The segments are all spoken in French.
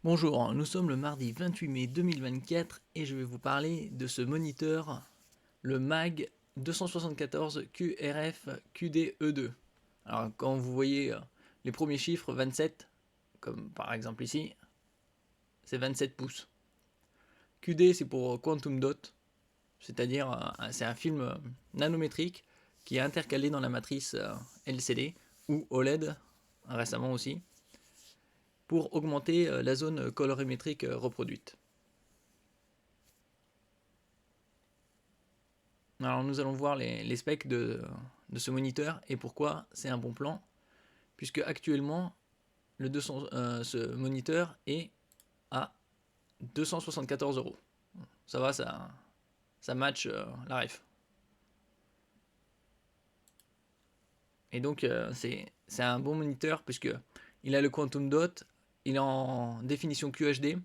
Bonjour, nous sommes le mardi 28 mai 2024 et je vais vous parler de ce moniteur, le MAG 274 QRF QD-E2. Alors quand vous voyez les premiers chiffres 27, comme par exemple ici, c'est 27 pouces. QD c'est pour Quantum Dot, c'est-à-dire c'est un film nanométrique qui est intercalé dans la matrice LCD ou OLED récemment aussi, pour augmenter la zone colorimétrique reproduite. Alors nous allons voir les specs de ce moniteur et pourquoi c'est un bon plan, puisque actuellement ce moniteur est à 274 euros. Ça va, ça match la ref. Et donc c'est un bon moniteur puisque il a le Quantum Dot, il est en définition QHD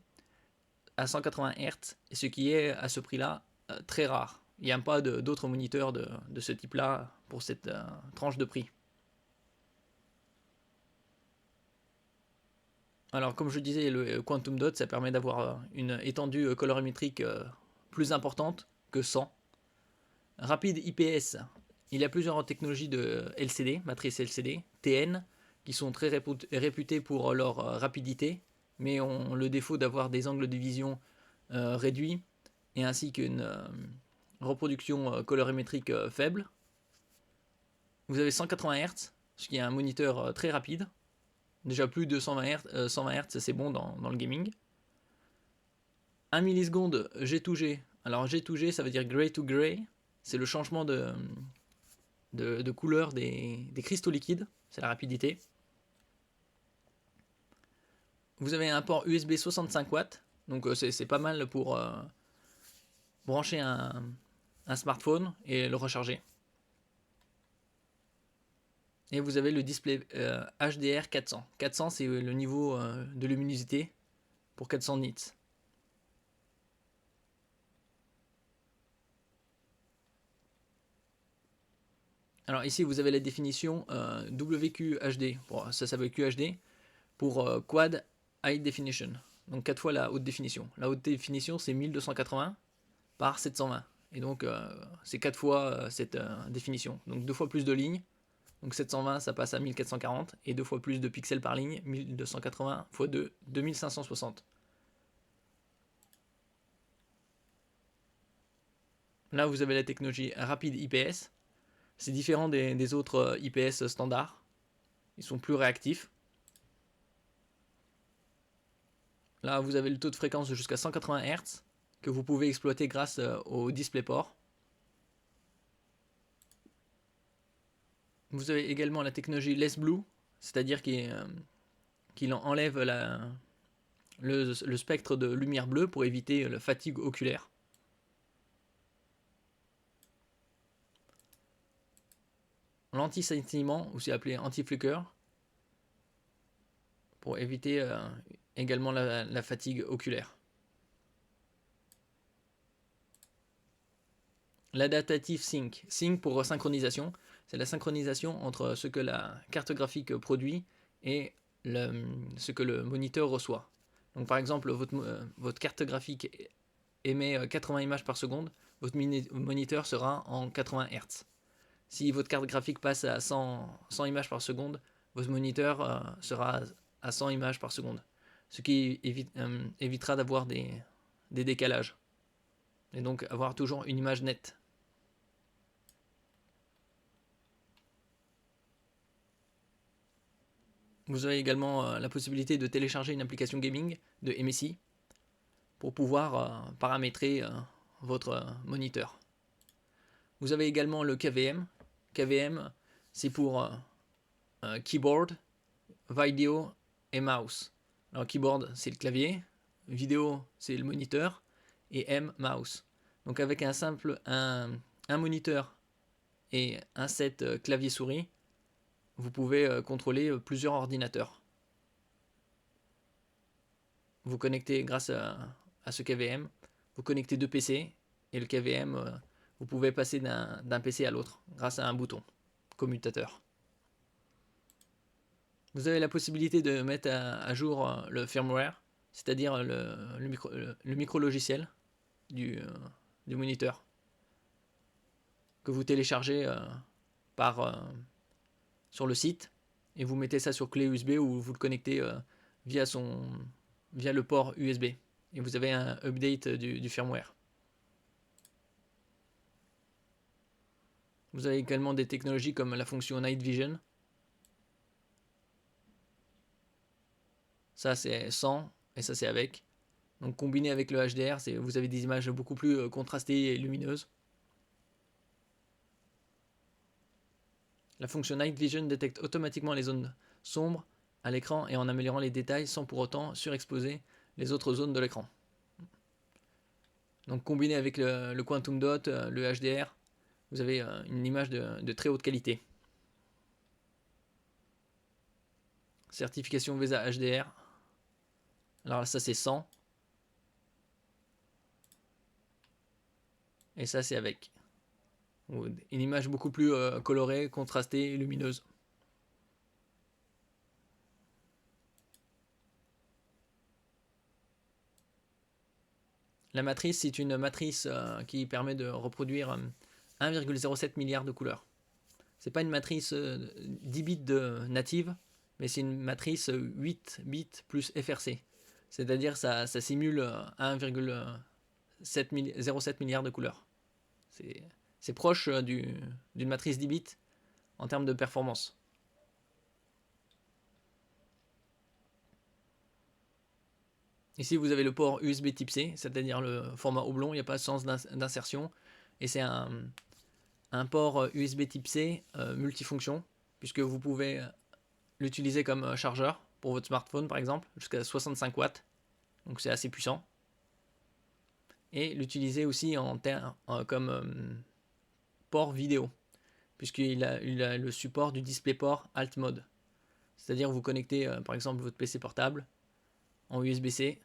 à 180 Hz, et ce qui est à ce prix-là très rare. Il n'y a pas d'autres moniteurs de ce type-là pour cette tranche de prix. Alors comme je disais, le Quantum Dot, ça permet d'avoir une étendue colorimétrique plus importante que 100. Rapide IPS, il y a plusieurs technologies de LCD, matrice LCD, TN, qui sont très réputées pour leur rapidité, mais ont le défaut d'avoir des angles de vision réduits, et ainsi qu'une reproduction colorimétrique faible. Vous avez 180 Hz, ce qui est un moniteur très rapide. Déjà plus de 120 Hz, c'est bon dans le gaming. 1 milliseconde G2G. Alors G2G, ça veut dire Gray to Gray. C'est le changement de couleur des cristaux liquides. C'est la rapidité. Vous avez un port USB 65 watts. Donc c'est pas mal pour brancher un smartphone et le recharger. Et vous avez le display HDR 400. 400, c'est le niveau de luminosité pour 400 nits. Alors ici, vous avez la définition WQHD. Bon, ça veut QHD pour Quad High Definition. Donc 4 fois la haute définition. La haute définition, c'est 1280 par 720. Et donc, c'est 4 fois cette définition. Donc 2 fois plus de lignes. Donc 720, ça passe à 1440. Et 2 fois plus de pixels par ligne. 1280 x 2, 2560. Là, vous avez la technologie rapide IPS. C'est différent des autres IPS standards. Ils sont plus réactifs. Là, vous avez le taux de fréquence jusqu'à 180 Hz que vous pouvez exploiter grâce au DisplayPort. Vous avez également la technologie Less Blue, c'est-à-dire qu'il enlève le spectre de lumière bleue pour éviter la fatigue oculaire. L'anti-scintillement, aussi appelé anti-flicker, pour éviter également la fatigue oculaire. L'adaptative sync. Sync pour synchronisation. C'est la synchronisation entre ce que la carte graphique produit et ce que le moniteur reçoit. Donc par exemple, votre carte graphique émet 80 images par seconde, votre moniteur sera en 80 Hz. Si votre carte graphique passe à 100 images par seconde, votre moniteur sera à 100 images par seconde. Ce qui évitera d'avoir des décalages. Et donc avoir toujours une image nette. Vous avez également la possibilité de télécharger une application gaming de MSI pour pouvoir paramétrer votre moniteur. Vous avez également le KVM. KVM, c'est pour keyboard, video et mouse. Alors keyboard, c'est le clavier, vidéo, c'est le moniteur, et M, mouse. Donc avec un moniteur et un set clavier-souris, vous pouvez contrôler plusieurs ordinateurs. Vous connectez grâce à ce KVM, vous connectez deux PC, et le KVM, vous pouvez passer d'un PC à l'autre grâce à un bouton commutateur. Vous avez la possibilité de mettre à jour le firmware, c'est-à-dire le micro-logiciel du moniteur que vous téléchargez sur le site, et vous mettez ça sur clé USB ou vous le connectez via le port USB, et vous avez un update du firmware. Vous avez également des technologies comme la fonction Night Vision. Ça c'est sans et ça c'est avec. Donc combiné avec le HDR, vous avez des images beaucoup plus contrastées et lumineuses. La fonction Night Vision détecte automatiquement les zones sombres à l'écran et en améliorant les détails sans pour autant surexposer les autres zones de l'écran. Donc combiné avec le Quantum Dot, le HDR, vous avez une image de très haute qualité. Certification VESA HDR. Alors ça c'est 100. Et ça c'est avec. Une image beaucoup plus colorée, contrastée et lumineuse. La matrice, c'est une matrice qui permet de reproduire 1,07 milliard de couleurs. C'est pas une matrice 10 bits native, mais c'est une matrice 8 bits plus FRC. C'est-à-dire ça simule 1,07 milliard de couleurs. C'est proche d'une matrice 10 bits en termes de performance. Ici, vous avez le port USB type C, c'est-à-dire le format oblong, il n'y a pas de sens d'insertion. Et c'est un port USB type C multifonction, puisque vous pouvez l'utiliser comme chargeur pour votre smartphone, par exemple, jusqu'à 65 watts. Donc c'est assez puissant. Et l'utiliser aussi comme port vidéo, puisqu'il a le support du DisplayPort Alt Mode. C'est-à-dire vous connectez par exemple votre PC portable en USB-C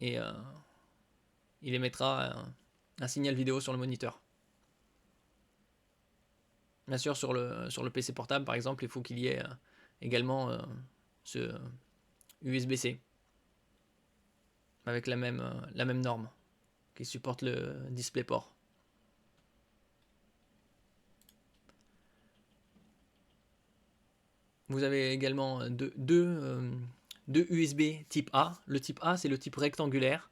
et il émettra un signal vidéo sur le moniteur. Bien sûr, sur le PC portable, par exemple, il faut qu'il y ait également ce USB-C avec la même norme qui supporte le DisplayPort. Vous avez également deux USB type A. Le type A, c'est le type rectangulaire,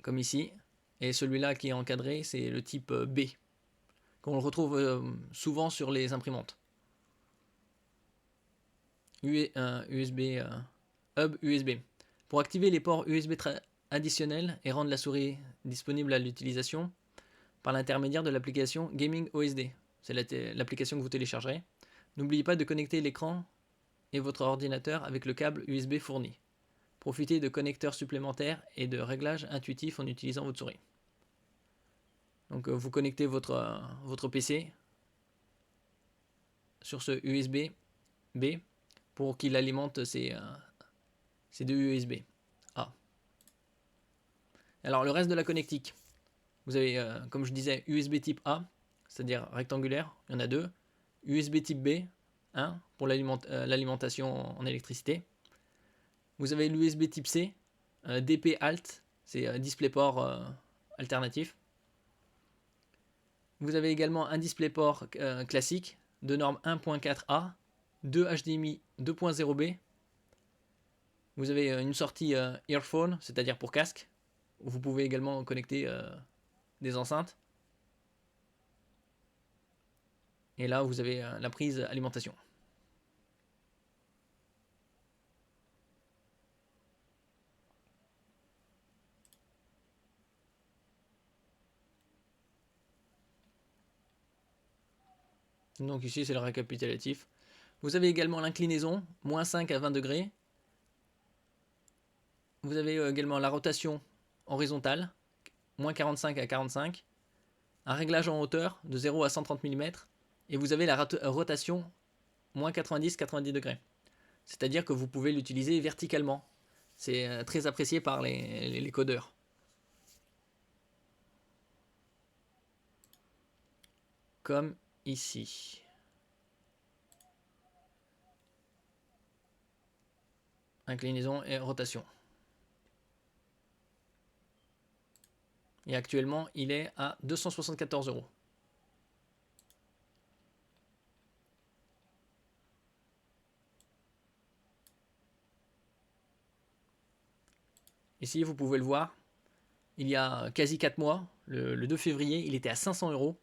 comme ici. Et celui-là qui est encadré, c'est le type B, qu'on retrouve souvent sur les imprimantes. USB, hub USB. Pour activer les ports USB additionnels et rendre la souris disponible à l'utilisation par l'intermédiaire de l'application Gaming OSD. C'est l'application que vous téléchargerez. N'oubliez pas de connecter l'écran et votre ordinateur avec le câble USB fourni. Profitez de connecteurs supplémentaires et de réglages intuitifs en utilisant votre souris. Donc vous connectez votre PC sur ce USB B pour qu'il alimente ces deux USB A. Alors le reste de la connectique, vous avez comme je disais USB type A, c'est-à-dire rectangulaire, il y en a deux. USB type B, pour l'alimentation en électricité. Vous avez l'USB type C, DP Alt, c'est DisplayPort alternatif. Vous avez également un DisplayPort classique de norme 1.4a, 2 HDMI 2.0b. Vous avez une sortie earphone, c'est-à-dire pour casque, où vous pouvez également connecter des enceintes. Et là, vous avez la prise alimentation. Donc ici, c'est le récapitulatif. Vous avez également l'inclinaison, moins 5 à 20 degrés. Vous avez également la rotation horizontale, moins 45 à 45. Un réglage en hauteur de 0 à 130 mm. Et vous avez la rotation, moins 90-90 degrés. C'est-à-dire que vous pouvez l'utiliser verticalement. C'est très apprécié par les codeurs. Comme ici. Inclinaison et rotation. Et actuellement, il est à 274 euros. Ici, vous pouvez le voir, il y a quasi 4 mois, le 2 février, il était à 500 euros.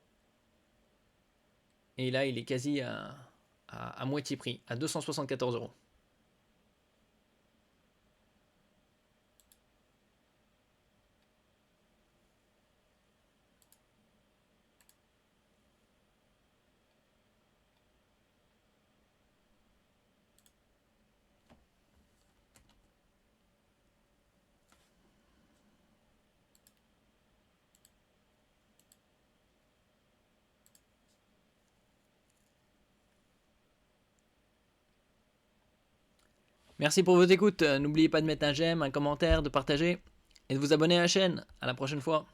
Et là, il est quasi à moitié prix, à 274 euros. Merci pour votre écoute. N'oubliez pas de mettre un j'aime, un commentaire, de partager et de vous abonner à la chaîne. À la prochaine fois.